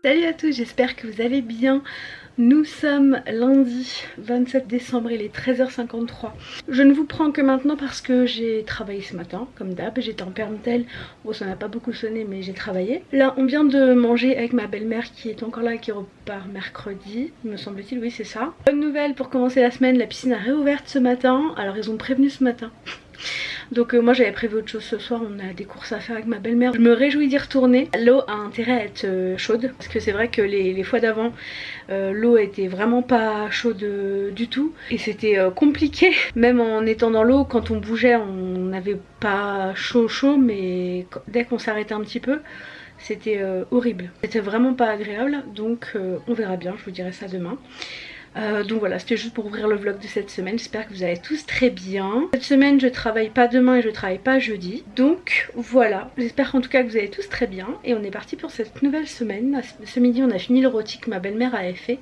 Salut à tous, j'espère que vous allez bien. Nous sommes lundi 27 décembre, il est 13h53. Je ne vous prends que maintenant parce que j'ai travaillé ce matin, comme d'hab. J'étais en permtel, bon ça n'a pas beaucoup sonné mais j'ai travaillé. Là on vient de manger avec ma belle-mère qui est encore là, qui repart mercredi, me semble-t-il, oui c'est ça. Bonne nouvelle pour commencer la semaine, la piscine a réouvert ce matin, alors ils ont prévenu ce matin. Donc moi j'avais prévu autre chose ce soir, on a des courses à faire avec ma belle-mère. Je me réjouis d'y retourner. L'eau a intérêt à être chaude parce que c'est vrai que les fois d'avant l'eau était vraiment pas chaude du tout et c'était compliqué. Même en étant dans l'eau, quand on bougeait on n'avait pas chaud mais dès qu'on s'arrêtait un petit peu c'était horrible. C'était vraiment pas agréable, donc on verra bien, je vous dirai ça demain. Donc voilà, c'était juste pour ouvrir le vlog de cette semaine. J'espère que vous allez tous très bien. Cette semaine je travaille pas demain et je travaille pas jeudi. Donc voilà, j'espère en tout cas que vous allez tous très bien. Et on est parti pour cette nouvelle semaine. Ce midi on a fini le rôti que ma belle-mère avait fait.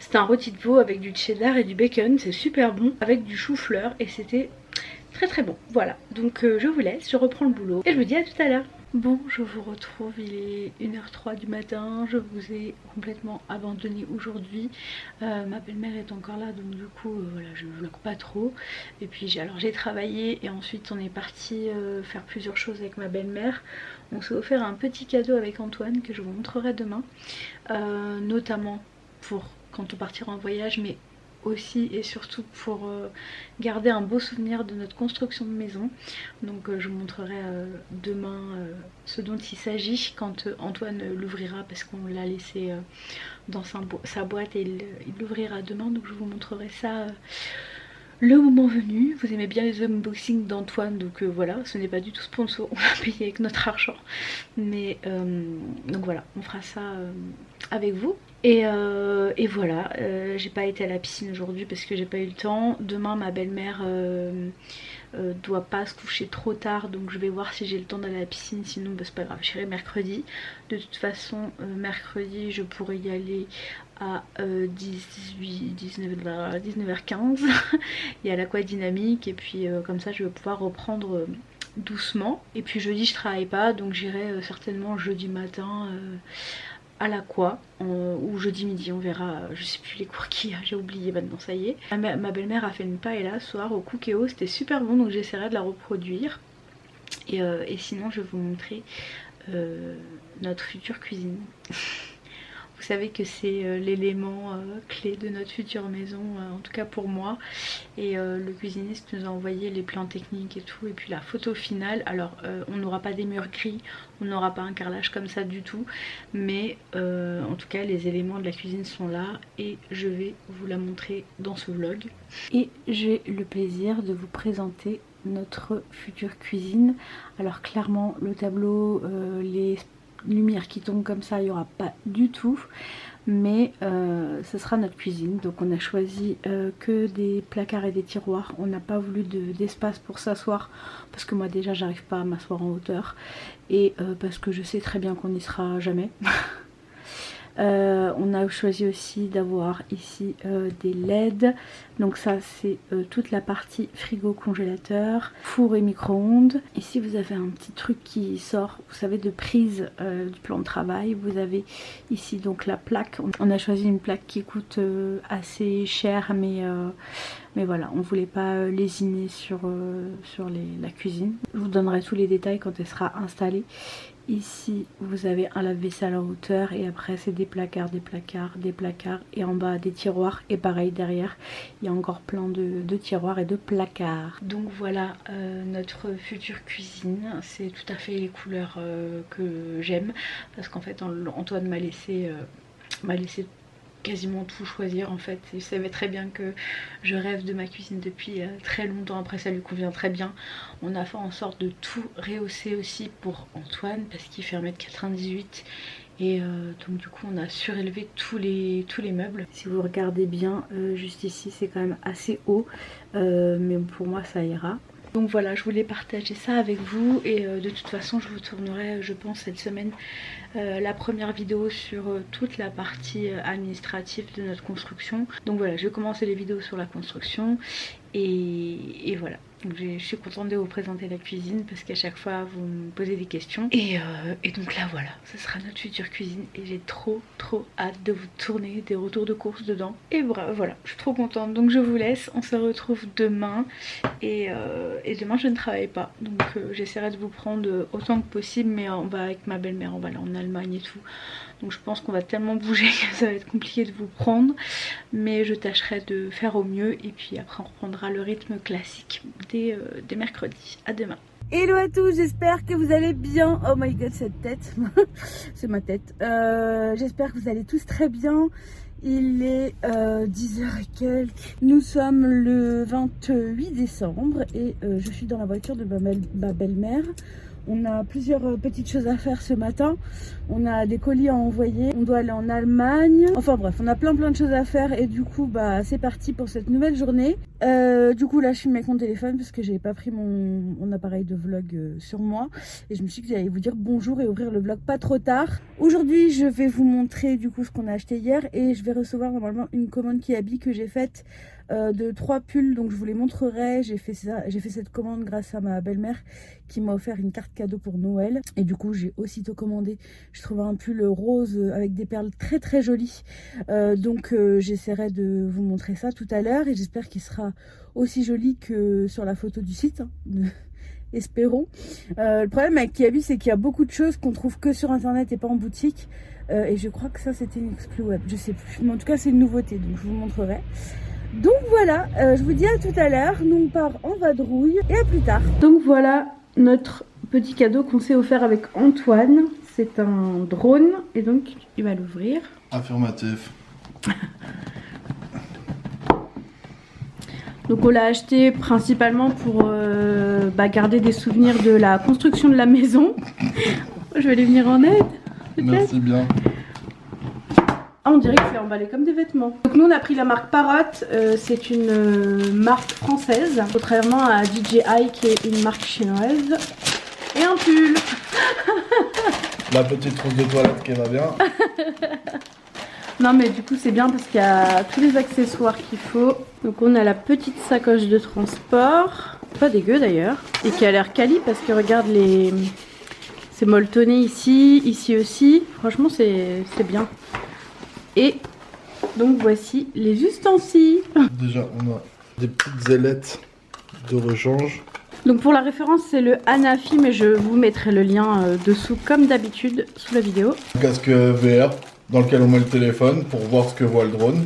C'était un rôti de veau avec du cheddar et du bacon. C'est super bon, avec du chou-fleur et c'était très bon. Voilà, donc je vous laisse, je reprends le boulot et je vous dis à tout à l'heure. Bon, je vous retrouve, il est 1h03 du matin, je vous ai complètement abandonné aujourd'hui. Ma belle-mère est encore là, donc du coup, voilà, je ne vlog pas trop. Et puis j'ai travaillé et ensuite on est parti faire plusieurs choses avec ma belle-mère. On s'est offert un petit cadeau avec Antoine que je vous montrerai demain, notamment pour quand on partira en voyage, mais aussi et surtout pour garder un beau souvenir de notre construction de maison. Donc je vous montrerai demain ce dont il s'agit quand Antoine l'ouvrira, parce qu'on l'a laissé dans sa boîte et il l'ouvrira demain. Donc je vous montrerai ça le moment venu. Vous aimez bien les unboxings d'Antoine, donc voilà, ce n'est pas du tout sponsor, on l'a payé avec notre argent, mais donc voilà, on fera ça avec vous. Et voilà, j'ai pas été à la piscine aujourd'hui parce que j'ai pas eu le temps. Demain ma belle-mère doit pas se coucher trop tard, donc je vais voir si j'ai le temps d'aller à la piscine, sinon bah, c'est pas grave, j'irai mercredi. De toute façon mercredi je pourrais y aller à 19h15. Il y a l'aquadynamique et puis comme ça je vais pouvoir reprendre doucement. Et puis jeudi je travaille pas, donc j'irai certainement jeudi matin à l'aqua ou jeudi midi, on verra, je sais plus les cours qu'il y a, j'ai oublié maintenant, ça y est. Ma belle-mère a fait une paella ce soir au Cookéo, c'était super bon, donc j'essaierai de la reproduire. Et sinon je vais vous montrer notre future cuisine. Vous savez que c'est l'élément clé de notre future maison, en tout cas pour moi. Et le cuisiniste nous a envoyé les plans techniques et tout, et puis la photo finale. Alors on n'aura pas des murs gris, on n'aura pas un carrelage comme ça du tout, mais en tout cas les éléments de la cuisine sont là et je vais vous la montrer dans ce vlog. Et j'ai le plaisir de vous présenter notre future cuisine. Alors clairement le tableau, les lumière qui tombe comme ça, il n'y aura pas du tout, mais ce sera notre cuisine. Donc on a choisi que des placards et des tiroirs, on n'a pas voulu d'espace pour s'asseoir parce que moi déjà j'arrive pas à m'asseoir en hauteur et parce que je sais très bien qu'on n'y sera jamais. On a choisi aussi d'avoir ici des LED, donc ça c'est toute la partie frigo congélateur, four et micro-ondes. Ici vous avez un petit truc qui sort, vous savez, de prise du plan de travail. Vous avez ici donc la plaque, on a choisi une plaque qui coûte assez cher, mais voilà, on voulait pas lésiner sur la cuisine. Je vous donnerai tous les détails quand elle sera installée. Ici vous avez un lave-vaisselle en hauteur et après c'est des placards, des placards, des placards et en bas des tiroirs, et pareil derrière il y a encore plein de tiroirs et de placards. Donc voilà notre future cuisine, c'est tout à fait les couleurs que j'aime, parce qu'en fait Antoine m'a laissé quasiment tout choisir en fait. Il savait très bien que je rêve de ma cuisine depuis très longtemps, après ça lui convient très bien. On a fait en sorte de tout rehausser aussi pour Antoine parce qu'il fait 1m98 et donc du coup on a surélevé tous les meubles. Si vous regardez bien juste ici c'est quand même assez haut, mais pour moi ça ira. Donc voilà, je voulais partager ça avec vous et de toute façon je vous tournerai je pense cette semaine la première vidéo sur toute la partie administrative de notre construction. Donc voilà, je vais commencer les vidéos sur la construction et voilà. Donc je suis contente de vous présenter la cuisine parce qu'à chaque fois vous me posez des questions. Et donc là voilà, ce sera notre future cuisine et j'ai trop hâte de vous tourner des retours de course dedans. Et voilà, je suis trop contente. Donc je vous laisse, on se retrouve demain. Et demain je ne travaille pas. Donc j'essaierai de vous prendre autant que possible, mais on va avec ma belle-mère, on va aller en Allemagne et tout. Donc je pense qu'on va tellement bouger que ça va être compliqué de vous prendre. Mais je tâcherai de faire au mieux et puis après on reprendra le rythme classique des mercredis. À demain. Hello à tous, j'espère que vous allez bien. Oh my god, cette tête, c'est ma tête. J'espère que vous allez tous très bien. Il est 10h et quelques. Nous sommes le 28 décembre et je suis dans la voiture de ma belle-mère. On a plusieurs petites choses à faire ce matin. On a des colis à envoyer. On doit aller en Allemagne. Enfin bref, on a plein de choses à faire. Et du coup, bah c'est parti pour cette nouvelle journée. Du coup, là, je suis avec mon téléphone parce que j'avais pas pris mon appareil de vlog sur moi. Et je me suis dit que j'allais vous dire bonjour et ouvrir le vlog pas trop tard. Aujourd'hui, je vais vous montrer du coup ce qu'on a acheté hier. Et je vais recevoir normalement une commande Kiabi que j'ai faite de 3 pulls, donc je vous les montrerai. J'ai fait cette commande grâce à ma belle-mère qui m'a offert une carte cadeau pour Noël et du coup j'ai aussitôt commandé. Je trouvais un pull rose avec des perles très jolies, donc j'essaierai de vous montrer ça tout à l'heure et j'espère qu'il sera aussi joli que sur la photo du site, hein. Espérons. Le problème avec Kiabi, c'est qu'il y a beaucoup de choses qu'on trouve que sur internet et pas en boutique, et je crois que ça c'était une exclu web, je sais plus, mais en tout cas c'est une nouveauté, donc je vous montrerai. Donc voilà, je vous dis à tout à l'heure. Nous on part en vadrouille et à plus tard. Donc voilà notre petit cadeau qu'on s'est offert avec Antoine. C'est un drone et donc il va l'ouvrir. Affirmatif. Donc on l'a acheté principalement pour garder des souvenirs de la construction de la maison. Je vais aller venir en aide. Merci bien. Ah, on dirait que c'est emballé comme des vêtements. Donc nous on a pris la marque Parrot, c'est une marque française, contrairement à DJI qui est une marque chinoise. Et un pull. La petite trousse de toilette qui va bien. Non mais du coup c'est bien parce qu'il y a tous les accessoires qu'il faut. Donc on a la petite sacoche de transport, pas dégueu d'ailleurs, et qui a l'air quali parce que regarde c'est molletonné ici aussi. Franchement c'est bien. Et donc voici les ustensiles. Déjà on a des petites ailettes de rechange. Donc pour la référence c'est le Hanafi, mais je vous mettrai le lien dessous comme d'habitude sous la vidéo. Un casque VR dans lequel on met le téléphone pour voir ce que voit le drone.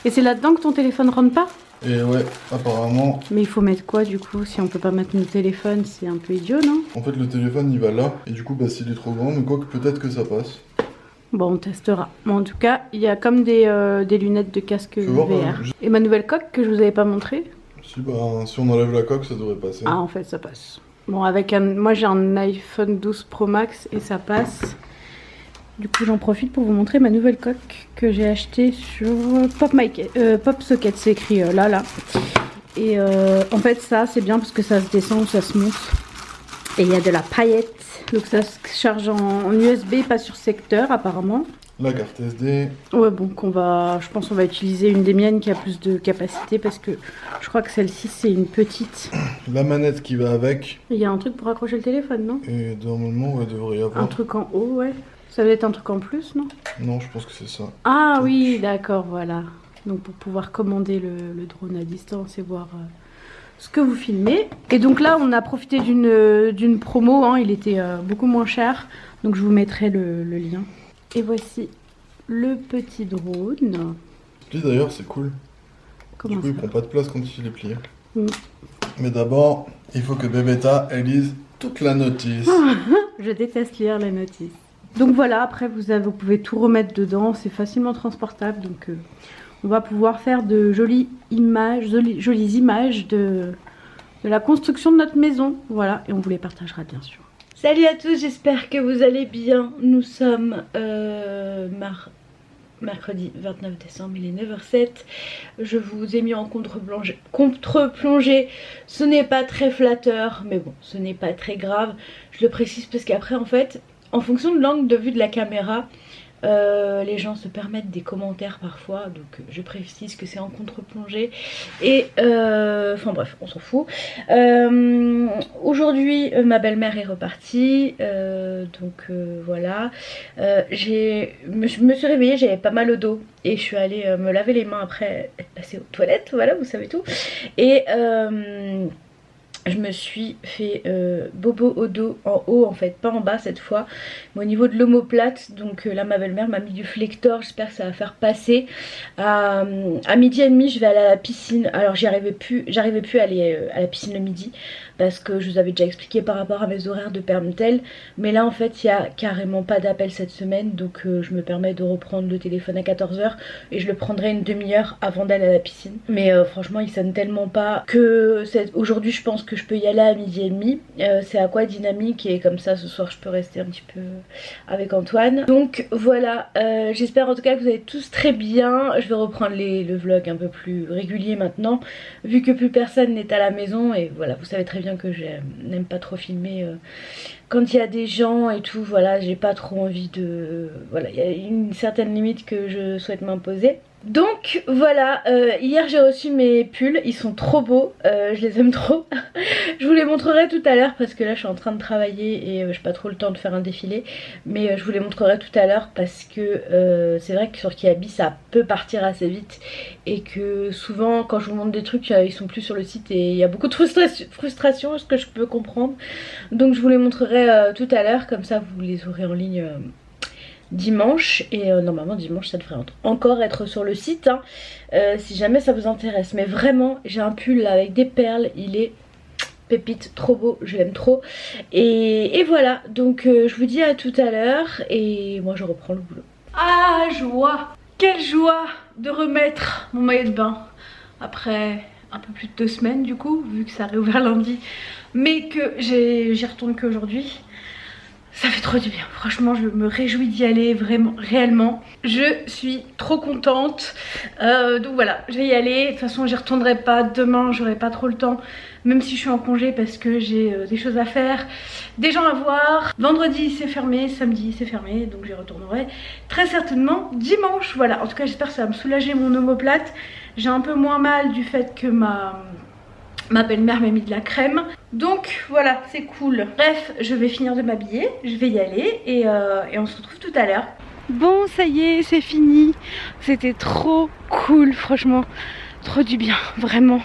Et c'est là-dedans que ton téléphone rentre pas? Et ouais, apparemment. Mais il faut mettre quoi du coup? Si on peut pas mettre nos téléphones, c'est un peu idiot, non? En fait le téléphone il va là, et du coup bah s'il est trop grand, mais quoi que peut-être que ça passe. Bon, on testera. Bon, en tout cas, il y a comme des lunettes de casque VR. Et ma nouvelle coque que je vous avais pas montré. Si, si on enlève la coque, ça devrait passer. Ah, en fait, ça passe. Bon, moi j'ai un iPhone 12 Pro Max et ça passe. Du coup, j'en profite pour vous montrer ma nouvelle coque que j'ai achetée sur Pop Socket. C'est écrit là. Et en fait, ça, c'est bien parce que ça se descend ou ça se monte. Et il y a de la paillette. Donc ça se charge en USB, pas sur secteur apparemment. La carte SD. Ouais, bon, je pense qu'on va utiliser une des miennes qui a plus de capacité parce que je crois que celle-ci c'est une petite. La manette qui va avec. Il y a un truc pour accrocher le téléphone, non? Et normalement, ouais, devrait y avoir. Un truc en haut, ouais. Ça doit être un truc en plus, non? Non, je pense que c'est ça. Ah oui, d'accord, voilà. Donc pour pouvoir commander le drone à distance et voir ce que vous filmez. Et donc là on a profité d'une promo, hein, il était beaucoup moins cher, donc je vous mettrai le lien. Et voici le petit drone. D'ailleurs c'est cool. Comment du coup ça? Il prend pas de place quand il est plié. Mm. Mais d'abord il faut que Bébéta elle lise toute la notice. Je déteste lire les notices. Donc voilà, après vous pouvez tout remettre dedans, c'est facilement transportable, donc on va pouvoir faire de jolies images de la construction de notre maison. Voilà, et on vous les partagera bien sûr. Salut à tous, j'espère que vous allez bien. Nous sommes mercredi 29 décembre, il est 9h07. Je vous ai mis en contre-plongée. Ce n'est pas très flatteur, mais bon, ce n'est pas très grave. Je le précise parce qu'après en fait, en fonction de l'angle de vue de la caméra, Les gens se permettent des commentaires parfois, donc je précise que c'est en contre-plongée. Et enfin bref, on s'en fout. Aujourd'hui, ma belle-mère est repartie, donc voilà. Je me suis réveillée, j'avais pas mal au dos et je suis allée me laver les mains après être passée aux toilettes, voilà, vous savez tout. Et je me suis fait bobo au dos en haut en fait, pas en bas cette fois, mais au niveau de l'omoplate. Donc là ma belle-mère m'a mis du Flector, j'espère que ça va faire passer. À 12h30 je vais aller à la piscine. Alors j'arrivais plus à aller à la piscine le midi parce que je vous avais déjà expliqué par rapport à mes horaires de permtel. Mais là en fait il n'y a carrément pas d'appel cette semaine, donc je me permets de reprendre le téléphone à 14h et je le prendrai une demi-heure avant d'aller à la piscine. Mais franchement il sonne tellement pas que aujourd'hui je pense que je peux y aller à 12h30. C'est Aquadynamique et comme ça ce soir je peux rester un petit peu avec Antoine. Donc voilà, j'espère en tout cas que vous allez tous très bien. Je vais reprendre le vlog un peu plus régulier maintenant vu que plus personne n'est à la maison. Et voilà, vous savez très bien que je n'aime pas trop filmer quand il y a des gens et tout. Voilà, j'ai pas trop envie de... Voilà, il y a une certaine limite que je souhaite m'imposer. Donc voilà, hier j'ai reçu mes pulls, ils sont trop beaux, je les aime trop. Je vous les montrerai tout à l'heure parce que là je suis en train de travailler et j'ai pas trop le temps de faire un défilé. Mais je vous les montrerai tout à l'heure parce que c'est vrai que sur Kiabi ça peut partir assez vite. Et que souvent quand je vous montre des trucs ils sont plus sur le site et il y a beaucoup de frustration, ce que je peux comprendre. Donc je vous les montrerai tout à l'heure, comme ça vous les aurez en ligne dimanche. Et normalement dimanche ça devrait encore être sur le site hein, si jamais ça vous intéresse. Mais vraiment j'ai un pull là, avec des perles, il est pépite, trop beau, je l'aime trop. Et voilà, donc je vous dis à tout à l'heure et moi je reprends le boulot. Ah joie, quelle joie de remettre mon maillot de bain après un peu plus de 2 semaines du coup, vu que ça a réouvert lundi mais que j'y retourne qu'aujourd'hui. Ça fait trop du bien, franchement je me réjouis d'y aller vraiment, réellement. Je suis trop contente, donc voilà, je vais y aller. De toute façon j'y retournerai pas demain, j'aurai pas trop le temps. Même si je suis en congé parce que j'ai des choses à faire, des gens à voir. Vendredi c'est fermé, samedi c'est fermé, donc j'y retournerai très certainement dimanche. Voilà, en tout cas j'espère que ça va me soulager mon omoplate. J'ai un peu moins mal du fait que ma belle-mère m'a mis de la crème. Donc voilà, c'est cool. Bref, je vais finir de m'habiller, je vais y aller et on se retrouve tout à l'heure. Bon, ça y est, c'est fini. C'était trop cool, franchement. Trop du bien, vraiment.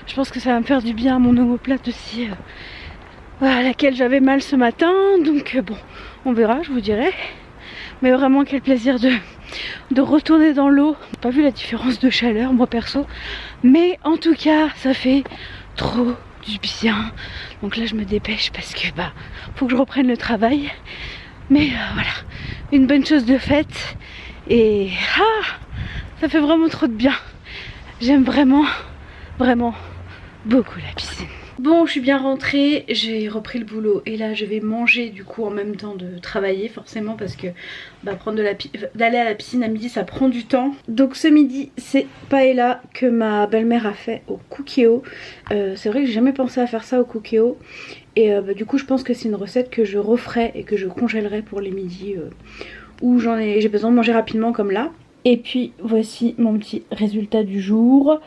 Je pense que ça va me faire du bien à mon omoplate aussi, à laquelle j'avais mal ce matin. Donc bon, on verra, je vous dirai. Mais vraiment, quel plaisir de retourner dans l'eau. J'ai pas vu la différence de chaleur, moi perso. Mais en tout cas, ça fait trop du bien. Donc là je me dépêche parce que faut que je reprenne le travail. Mais voilà, une bonne chose de faite. Et ça fait vraiment trop de bien. J'aime vraiment beaucoup la piscine. Bon, je suis bien rentrée, j'ai repris le boulot et là je vais manger du coup en même temps de travailler forcément parce que d'aller à la piscine à midi ça prend du temps. Donc ce midi c'est paella que ma belle-mère a fait au cookéo. C'est vrai que j'ai jamais pensé à faire ça au cookéo et du coup je pense que c'est une recette que je referai et que je congèlerai pour les midis où j'ai besoin de manger rapidement comme là. Et puis voici mon petit résultat du jour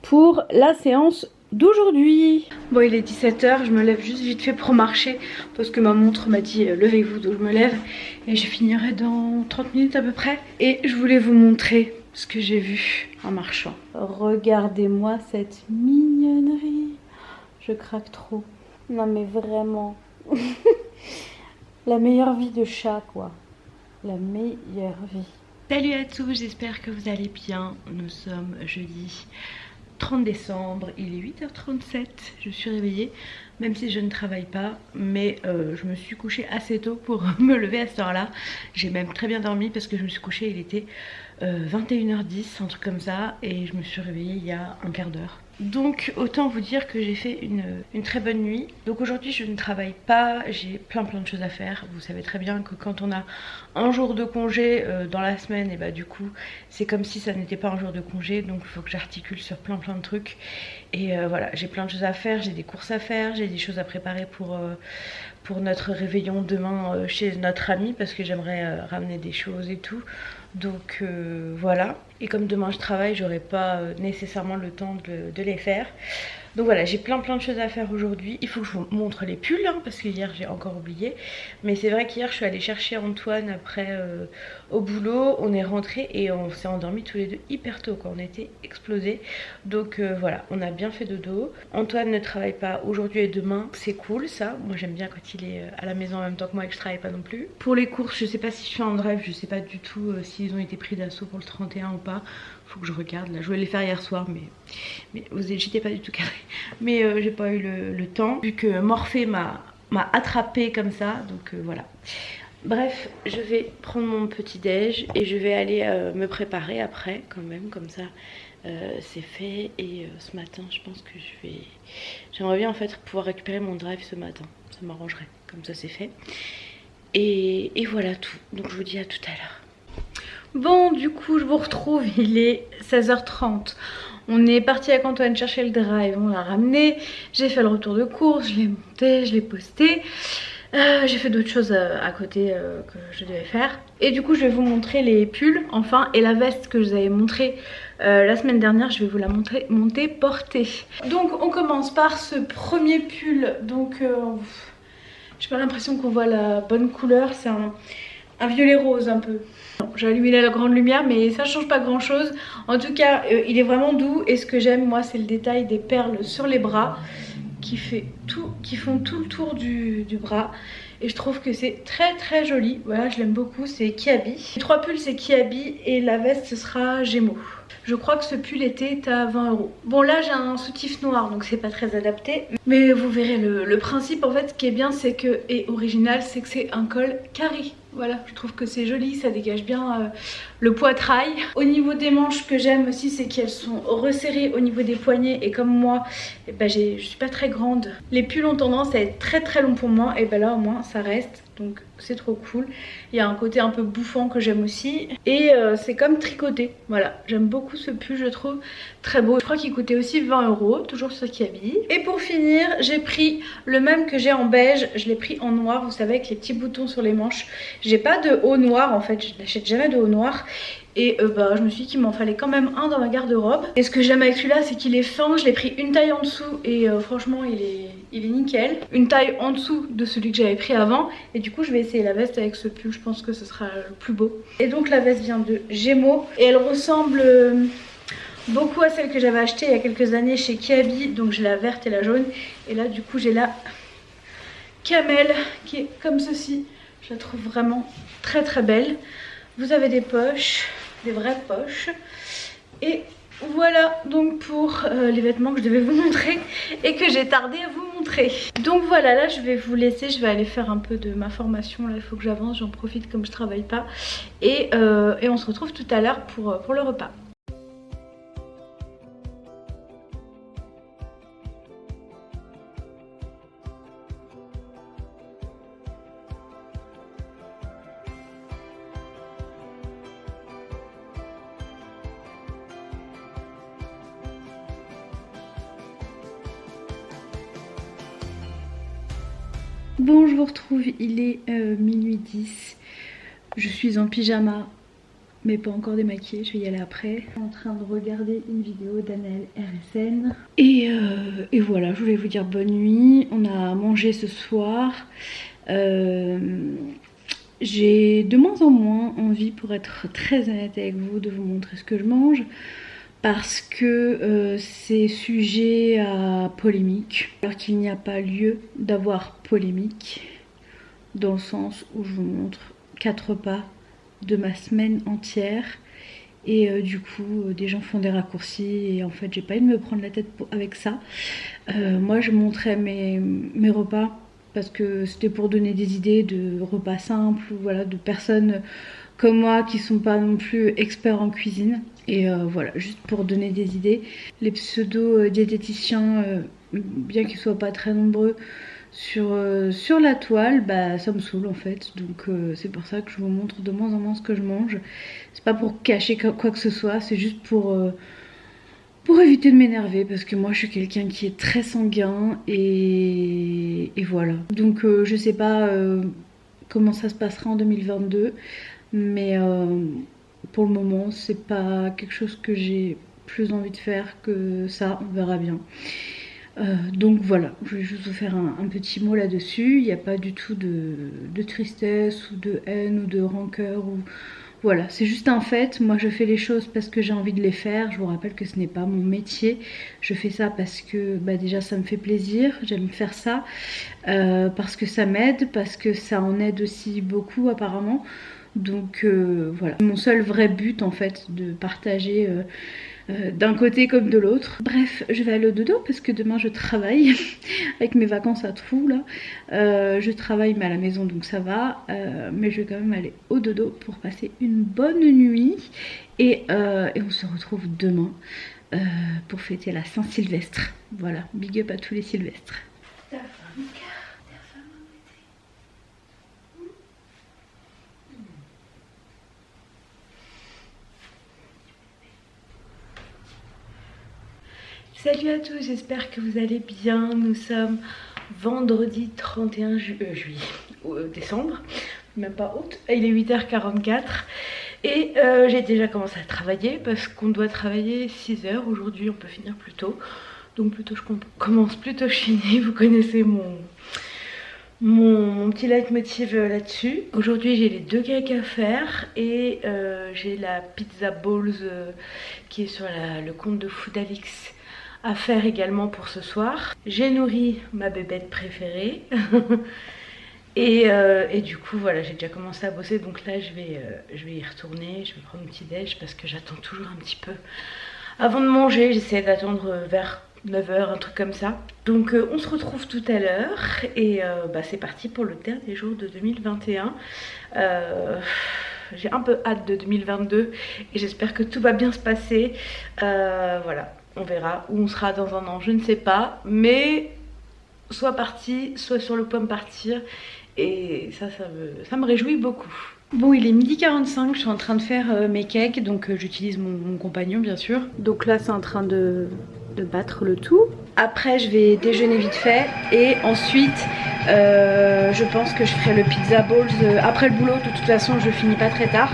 pour la séance d'aujourd'hui. Bon, il est 17h, je me lève juste vite fait pour marcher parce que ma montre m'a dit levez-vous, donc je me lève et je finirai dans 30 minutes à peu près. Et je voulais vous montrer ce que j'ai vu en marchant. Regardez-moi cette mignonnerie, je craque trop. Non mais vraiment la meilleure vie de chat quoi, la meilleure vie. Salut à tous, j'espère que vous allez bien. Nous sommes jeudi 30 décembre, il est 8h37, je suis réveillée, même si je ne travaille pas, mais je me suis couchée assez tôt pour me lever à cette heure-là. J'ai même très bien dormi parce que je me suis couchée, il était 21h10, un truc comme ça, et je me suis réveillée il y a un quart d'heure. Donc autant vous dire que j'ai fait une très bonne nuit. Donc aujourd'hui je ne travaille pas, j'ai plein de choses à faire. Vous savez très bien que quand on a un jour de congé dans la semaine, et bah du coup c'est comme si ça n'était pas un jour de congé. Donc il faut que j'articule sur plein de trucs. Et voilà, j'ai plein de choses à faire, j'ai des courses à faire, j'ai des choses à préparer pour notre réveillon demain chez notre ami, parce que j'aimerais ramener des choses et tout. Donc voilà, et comme demain je travaille, j'aurai pas nécessairement le temps de les faire. Donc voilà, j'ai plein de choses à faire aujourd'hui. Il faut que je vous montre les pulls, hein, parce que hier j'ai encore oublié. Mais c'est vrai qu'hier je suis allée chercher Antoine après au boulot. On est rentrés et on s'est endormis tous les deux hyper tôt, quoi. On était explosés. Donc voilà, on a bien fait dodo. Antoine ne travaille pas aujourd'hui et demain, c'est cool ça. Moi j'aime bien quand il est à la maison en même temps que moi et que je travaille pas non plus. Pour les courses, je sais pas si je suis en drive, je sais pas du tout s'ils ont été pris d'assaut pour le 31 ou pas. Faut que je regarde, là je voulais les faire hier soir mais j'étais pas du tout carré. Mais j'ai pas eu le temps, vu que Morphée m'a attrapé comme ça, donc voilà. Bref, je vais prendre mon petit déj et je vais aller me préparer après quand même, comme ça c'est fait. Et ce matin je pense que j'aimerais bien en fait pouvoir récupérer mon drive ce matin, ça m'arrangerait, comme ça c'est fait. Et voilà tout, donc je vous dis à tout à l'heure. Bon, du coup je vous retrouve, il est 16h30. On est parti avec Antoine chercher le drive, on l'a ramené, j'ai fait le retour de course, je l'ai monté, je l'ai posté. J'ai fait d'autres choses à côté que je devais faire. Et du coup je vais vous montrer les pulls enfin, et la veste que je vous avais montrée la semaine dernière, je vais vous la monter portée. Donc on commence par ce premier pull. Donc j'ai pas l'impression qu'on voit la bonne couleur, c'est un violet rose un peu. J'ai allumé la grande lumière mais ça change pas grand chose. En tout cas il est vraiment doux, et ce que j'aime moi c'est le détail des perles sur les bras qui font tout le tour du bras. Et je trouve que c'est très joli. Voilà, je l'aime beaucoup, c'est Kiabi. Les trois pulls c'est Kiabi et la veste ce sera Gémeaux. Je crois que ce pull était à 20 €. Bon là j'ai un soutif noir donc c'est pas très adapté. Mais vous verrez le principe en fait, ce qui est bien c'est que, et original, c'est que c'est un col carré. Voilà, je trouve que c'est joli, ça dégage bien le poitrail. Au niveau des manches, ce que j'aime aussi c'est qu'elles sont resserrées au niveau des poignets. Et comme moi, eh ben, je suis pas très grande, les pulls ont tendance à être très longs pour moi. Et ben là au moins ça reste, donc c'est trop cool. Il y a un côté un peu bouffant que j'aime aussi. Et c'est comme tricoté, voilà. J'aime beaucoup ce pull, je trouve très beau. Je crois qu'il coûtait aussi 20 €, toujours sur Kiabi. Et pour finir, j'ai pris le même que j'ai en beige. Je l'ai pris en noir, vous savez, avec les petits boutons sur les manches. J'ai pas de haut noir en fait, je n'achète jamais de haut noir. Et je me suis dit qu'il m'en fallait quand même un dans ma garde-robe. Et ce que j'aime avec celui-là, c'est qu'il est fin. Je l'ai pris une taille en dessous et franchement il est nickel. Une taille en dessous de celui que j'avais pris avant. Et du coup je vais essayer la veste avec ce pull, je pense que ce sera le plus beau. Et donc la veste vient de Gémeaux et elle ressemble beaucoup à celle que j'avais achetée il y a quelques années chez Kiabi. Donc j'ai la verte et la jaune. Et là du coup j'ai la camel qui est comme ceci. Je la trouve vraiment très belle. Vous avez des poches, des vraies poches. Et voilà donc pour les vêtements que je devais vous montrer et que j'ai tardé à vous montrer. Donc voilà, là je vais vous laisser, je vais aller faire un peu de ma formation. Là il faut que j'avance, j'en profite comme je travaille pas. Et on se retrouve tout à l'heure pour le repas. Bon, je vous retrouve, il est minuit 10. Je suis en pyjama, mais pas encore démaquillée, je vais y aller après. Je suis en train de regarder une vidéo d'Anaël RSN. Et voilà, je voulais vous dire bonne nuit. On a mangé ce soir. J'ai de moins en moins envie, pour être très honnête avec vous, de vous montrer ce que je mange. Parce que c'est sujet à polémique, alors qu'il n'y a pas lieu d'avoir polémique, dans le sens où je vous montre 4 repas de ma semaine entière, et du coup des gens font des raccourcis, et en fait j'ai pas envie de me prendre la tête avec ça. Moi je montrais mes repas, parce que c'était pour donner des idées de repas simples, voilà, de personnes comme moi qui sont pas non plus experts en cuisine. Et voilà, juste pour donner des idées, les pseudo-diététiciens, bien qu'ils soient pas très nombreux sur la toile, bah ça me saoule en fait. Donc c'est pour ça que je vous montre de moins en moins ce que je mange. C'est pas pour cacher quoi que ce soit, c'est juste pour éviter de m'énerver, parce que moi je suis quelqu'un qui est très sanguin et voilà. Donc je sais pas comment ça se passera en 2022, mais pour le moment c'est pas quelque chose que j'ai plus envie de faire que ça, on verra bien. Donc voilà, je vais juste vous faire un petit mot là-dessus. Il n'y a pas du tout de tristesse ou de haine ou de rancœur ou... Voilà, c'est juste un fait. Moi je fais les choses parce que j'ai envie de les faire. Je vous rappelle que ce n'est pas mon métier. Je fais ça parce que bah, déjà ça me fait plaisir, j'aime faire ça, parce que ça m'aide, parce que ça en aide aussi beaucoup apparemment. Donc voilà, mon seul vrai but en fait, de partager d'un côté comme de l'autre. Bref, je vais aller au dodo parce que demain je travaille avec mes vacances à trous là. Je travaille mais à la maison donc ça va, mais je vais quand même aller au dodo pour passer une bonne nuit et on se retrouve demain pour fêter la Saint-Sylvestre. Voilà, big up à tous les Sylvestres. Salut à tous, j'espère que vous allez bien. Nous sommes vendredi 31 décembre, même pas août, il est 8h44 et j'ai déjà commencé à travailler parce qu'on doit travailler 6h. Aujourd'hui on peut finir plus tôt, donc plutôt je commence plutôt je finis. Vous connaissez mon petit leitmotiv là-dessus. Aujourd'hui j'ai les 2 cakes à faire et j'ai la pizza balls qui est sur le compte de Foodalix à faire également pour ce soir. J'ai nourri ma bébête préférée et du coup voilà, j'ai déjà commencé à bosser, donc là je vais y retourner, je vais prendre un petit déj parce que j'attends toujours un petit peu avant de manger. J'essaie d'attendre vers 9h, un truc comme ça. Donc on se retrouve tout à l'heure et bah, c'est parti pour le dernier jour de 2021. J'ai un peu hâte de 2022 et j'espère que tout va bien se passer. Voilà, on verra où on sera dans un an, je ne sais pas, mais soit parti, soit sur le point de partir, et ça me réjouit beaucoup. Bon, il est 12h45, je suis en train de faire mes cakes, donc j'utilise mon compagnon bien sûr. Donc là c'est en train de battre le tout. Après je vais déjeuner vite fait et ensuite je pense que je ferai le pizza balls après le boulot. De toute façon je finis pas très tard,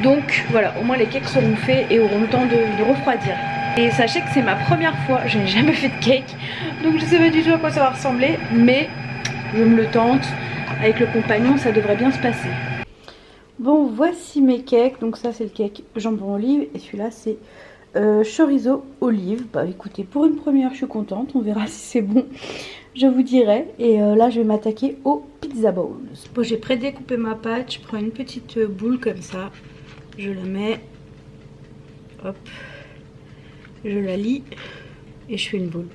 donc voilà, au moins les cakes seront faits et auront le temps de refroidir. Et sachez que c'est ma première fois, je n'ai jamais fait de cake, donc je sais pas du tout à quoi ça va ressembler, mais je me le tente. Avec le compagnon ça devrait bien se passer. Bon, voici mes cakes. Donc ça c'est le cake jambon olive et celui-là c'est chorizo olive. Bah écoutez, pour une première je suis contente, on verra si c'est bon, je vous dirai. Et là je vais m'attaquer aux pizza balls. Bon, j'ai prédécoupé ma pâte, je prends une petite boule comme ça, je la mets, hop, je la lie et je fais une boule.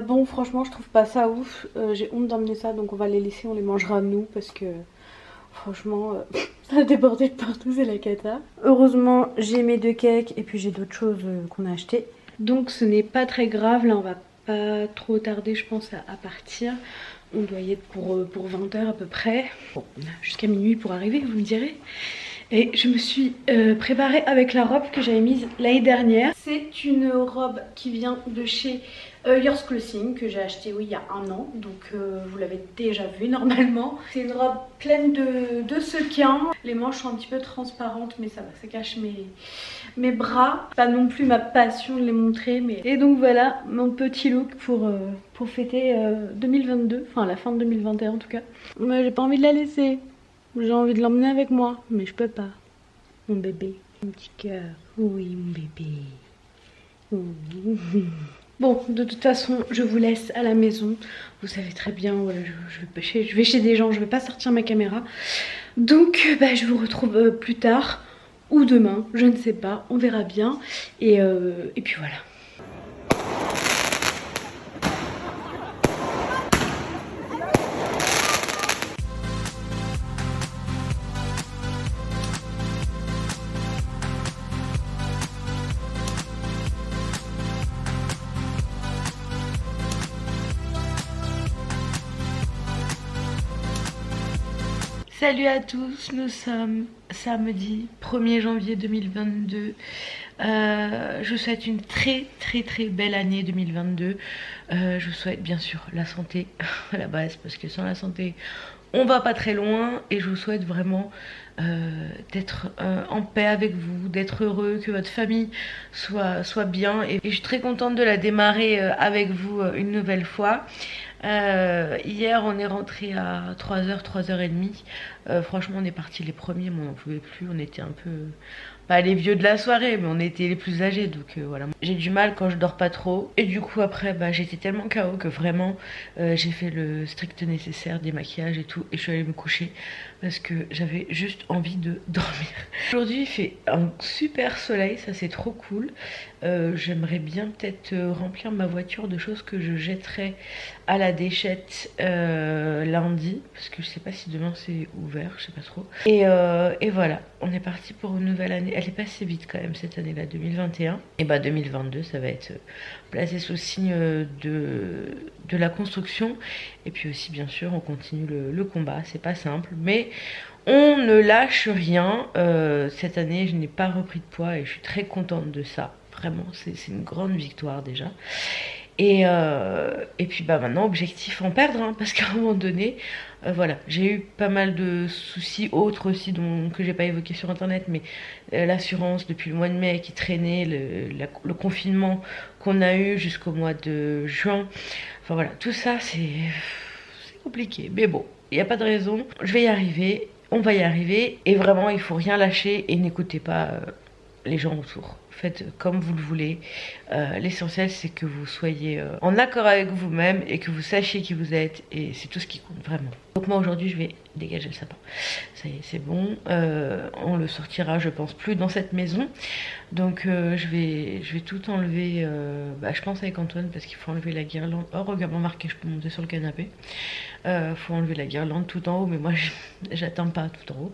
Bon, franchement je trouve pas ça ouf, j'ai honte d'emmener ça, donc on va les laisser, on les mangera nous parce que franchement ça a débordé de partout, c'est la cata. Heureusement j'ai mes 2 cakes et puis j'ai d'autres choses qu'on a achetées, donc ce n'est pas très grave. Là on va pas trop tarder je pense à partir, on doit y être pour 20h à peu près. Bon, on a jusqu'à minuit pour arriver, vous me direz. Et je me suis préparée avec la robe que j'avais mise l'année dernière. C'est une robe qui vient de chez Yours Clothing que j'ai acheté il y a 1 an, donc vous l'avez déjà vu normalement. C'est une robe pleine de sequins. Les manches sont un petit peu transparentes mais ça va, ça cache mes bras. Pas non plus ma passion de les montrer, mais... Et donc voilà mon petit look pour fêter 2022, enfin la fin de 2021 en tout cas. Mais j'ai pas envie de la laisser. J'ai envie de l'emmener avec moi, mais je peux pas. Mon bébé, mon petit cœur. Oui, mon bébé. Oui. Bon, de toute façon, je vous laisse à la maison. Vous savez très bien, voilà, je vais chez des gens, je vais pas sortir ma caméra. Donc, bah, je vous retrouve plus tard ou demain, je ne sais pas, on verra bien. Et puis voilà. Salut à tous, nous sommes samedi 1er janvier 2022. Je vous souhaite une très belle année 2022. Je vous souhaite bien sûr la santé à la base, parce que sans la santé on va pas très loin, et je vous souhaite vraiment d'être en paix avec vous, d'être heureux, que votre famille soit bien, et je suis très contente de la démarrer avec vous une nouvelle fois. Hier on est rentré à 3h, 3h30. Franchement on est partis les premiers, mais on n'en pouvait plus, on était un peu, pas les vieux de la soirée, mais on était les plus âgés, donc voilà. J'ai du mal quand je dors pas trop, et du coup après j'étais tellement KO que vraiment j'ai fait le strict nécessaire, des maquillages et tout, et je suis allée me coucher parce que j'avais juste envie de dormir. Aujourd'hui il fait un super soleil, ça c'est trop cool. J'aimerais bien peut-être remplir ma voiture de choses que je jetterai à la déchette lundi, parce que je sais pas si demain c'est ouvert, je sais pas trop. Et voilà, on est parti pour une nouvelle année. Elle est passée vite quand même cette année-là, 2021. Et 2022 ça va être placé sous signe de la construction. Et puis aussi bien sûr on continue le combat, c'est pas simple, mais on ne lâche rien. Cette année je n'ai pas repris de poids et je suis très contente de ça. Vraiment, c'est une grande victoire déjà. Et puis maintenant, objectif en perdre, hein, parce qu'à un moment donné, voilà, j'ai eu pas mal de soucis autres aussi que j'ai pas évoqué sur internet, mais l'assurance depuis le mois de mai qui traînait, le confinement qu'on a eu jusqu'au mois de juin. Enfin voilà, tout ça c'est compliqué, mais bon, il n'y a pas de raison, je vais y arriver, on va y arriver, et vraiment il faut rien lâcher et n'écoutez pas les gens autour. Faites comme vous le voulez. L'essentiel c'est que vous soyez en accord avec vous-même et que vous sachiez qui vous êtes, et c'est tout ce qui compte vraiment. Donc moi aujourd'hui je vais dégager le sapin. Ça y est, c'est bon. On le sortira je pense plus dans cette maison. Donc je vais tout enlever. Je pense avec Antoine, parce qu'il faut enlever la guirlande. Oh regarde, remarquez, je peux monter sur le canapé. Faut enlever la guirlande tout en haut, mais moi j'atteins pas tout en haut.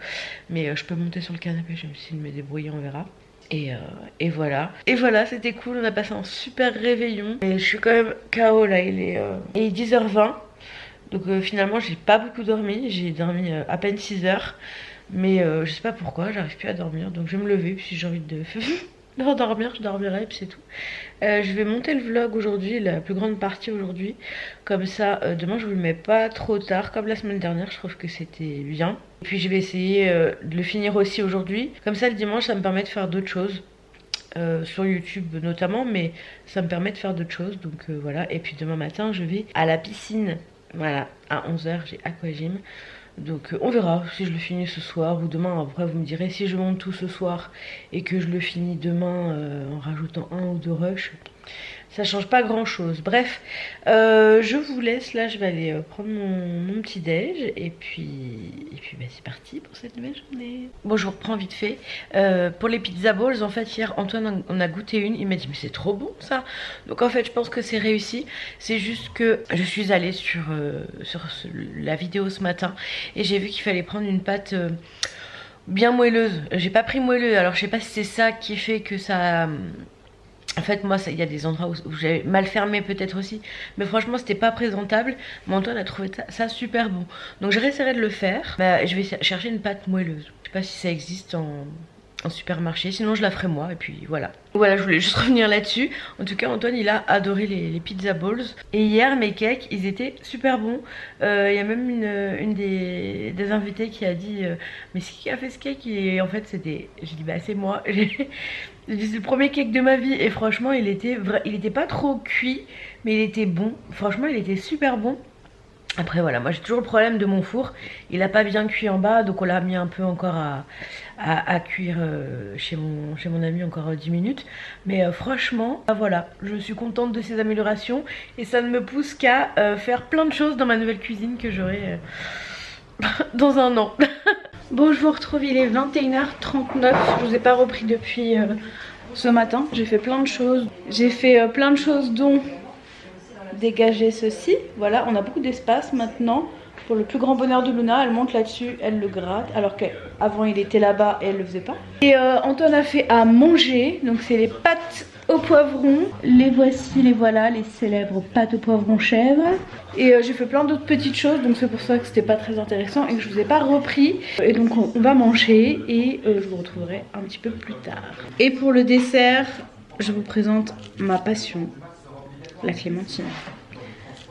Mais je peux monter sur le canapé, je vais essayer de me débrouiller, on verra. Et voilà. Et voilà, c'était cool, on a passé un super réveillon. Et je suis quand même KO là, il est 10h20. Donc finalement j'ai pas beaucoup dormi, j'ai dormi à peine 6 heures. Mais je sais pas pourquoi, j'arrive plus à dormir. Donc je vais me lever, puis si j'ai envie de dormir, je dormirai, et puis c'est tout. Je vais monter le vlog aujourd'hui, la plus grande partie aujourd'hui. Comme ça, demain je vous le mets pas trop tard, comme la semaine dernière, je trouve que c'était bien. Et puis je vais essayer de le finir aussi aujourd'hui. Comme ça le dimanche ça me permet de faire d'autres choses. Sur YouTube notamment, mais ça me permet de faire d'autres choses. Donc voilà, et puis demain matin je vais à la piscine. Voilà, à 11h j'ai aquagym. Donc on verra si je le finis ce soir ou demain. Après vous me direz, si je monte tout ce soir et que je le finis demain en rajoutant 1 ou 2 rushs, ça change pas grand chose. Bref, je vous laisse là, je vais aller prendre mon petit déj, et puis c'est parti pour cette nouvelle journée. Bon, je vous reprends vite fait. Pour les pizza balls, en fait hier Antoine en a goûté une, il m'a dit mais c'est trop bon ça. Donc en fait je pense que c'est réussi. C'est juste que je suis allée sur la vidéo ce matin et j'ai vu qu'il fallait prendre une pâte bien moelleuse. J'ai pas pris moelleux, alors je sais pas si c'est ça qui fait que ça... En fait moi il y a des endroits où j'avais mal fermé peut-être aussi, mais franchement c'était pas présentable. Mais Antoine a trouvé ça super bon, donc je réessayerai de le faire. Je vais chercher une pâte moelleuse, je sais pas si ça existe en supermarché, sinon je la ferai moi, et puis voilà. Voilà, je voulais juste revenir là-dessus. En tout cas Antoine il a adoré les pizza balls, et hier mes cakes ils étaient super bons. Il y a même une des invités qui a dit mais c'est qui a fait ce cake? Et en fait c'était, j'ai dit c'est moi. C'est le premier cake de ma vie, et franchement il était pas trop cuit, mais il était bon. Franchement il était super bon. Après voilà, moi j'ai toujours le problème de mon four, il a pas bien cuit en bas, donc on l'a mis un peu encore à cuire chez mon ami, encore 10 minutes. Mais franchement, voilà, je suis contente de ces améliorations, et ça ne me pousse qu'à faire plein de choses dans ma nouvelle cuisine que j'aurai dans un an. Bon, je vous retrouve, il est 21h39, je vous ai pas repris depuis ce matin. J'ai fait plein de choses, dont dégager ceci. Voilà, on a beaucoup d'espace maintenant. Pour le plus grand bonheur de Luna, elle monte là-dessus, elle le gratte, alors qu'avant il était là-bas et elle le faisait pas. Et Antoine a fait à manger, donc c'est les pâtes au poivron. Les voici, les voilà, les célèbres pâtes au poivron chèvre. Et j'ai fait plein d'autres petites choses, donc c'est pour ça que c'était pas très intéressant et que je vous ai pas repris. Et donc on va manger et je vous retrouverai un petit peu plus tard. Et pour le dessert, je vous présente ma passion, la clémentine.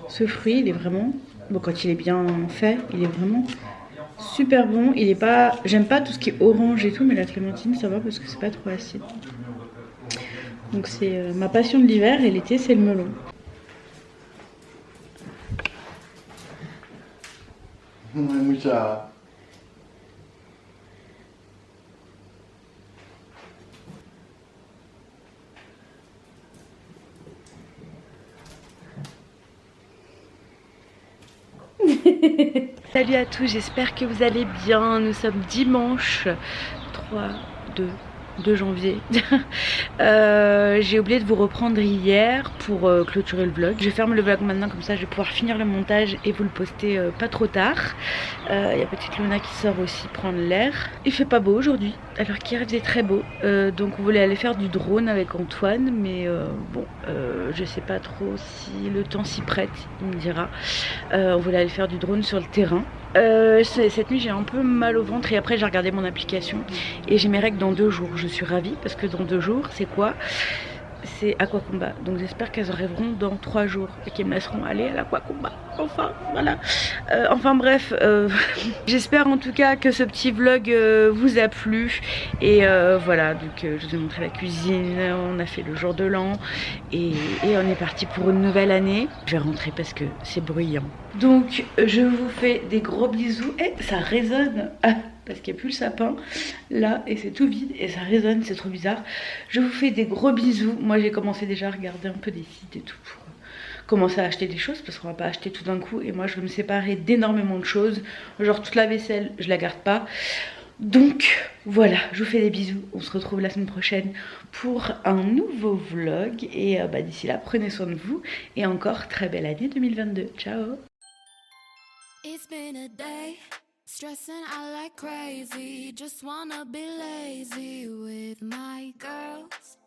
Ce fruit, il est vraiment, bon, quand il est bien fait, il est vraiment super bon. Il est pas, j'aime pas tout ce qui est orange et tout, mais la clémentine ça va parce que c'est pas trop acide. Donc c'est ma passion de l'hiver et l'été c'est le melon. Mucha. Salut à tous, j'espère que vous allez bien. Nous sommes dimanche 2 janvier. J'ai oublié de vous reprendre hier pour clôturer le vlog. Je ferme le vlog maintenant, comme ça je vais pouvoir finir le montage et vous le poster pas trop tard. Il y a petite Luna qui sort aussi prendre l'air. Il fait pas beau aujourd'hui, alors qu'hier il faisait très beau. Donc on voulait aller faire du drone avec Antoine, mais bon, je sais pas trop si le temps s'y prête, il me dira. On voulait aller faire du drone sur le terrain. Cette nuit j'ai un peu mal au ventre et après j'ai regardé mon application et j'ai mes règles dans 2 jours. Je suis ravie parce que dans 2 jours c'est quoi? C'est Aquacombat, donc j'espère qu'elles arriveront dans 3 jours et qu'elles me laisseront aller à l'Aquacombat. Enfin voilà, enfin bref, j'espère en tout cas que ce petit vlog vous a plu. Et voilà, donc je vous ai montré la cuisine, on a fait le jour de l'an et on est parti pour une nouvelle année. Je vais rentrer parce que c'est bruyant. Donc je vous fais des gros bisous. Et ça résonne parce qu'il n'y a plus le sapin là et c'est tout vide et ça résonne, c'est trop bizarre. Je vous fais des gros bisous. Moi j'ai commencé déjà à regarder un peu des sites et tout pour commencer à acheter des choses parce qu'on va pas acheter tout d'un coup et moi je veux me séparer d'énormément de choses, genre toute la vaisselle je la garde pas. Donc voilà, je vous fais des bisous, on se retrouve la semaine prochaine pour un nouveau vlog et d'ici là prenez soin de vous et encore très belle année 2022. Ciao. It's been a day, stressing out like crazy. Just wanna be lazy with my girls.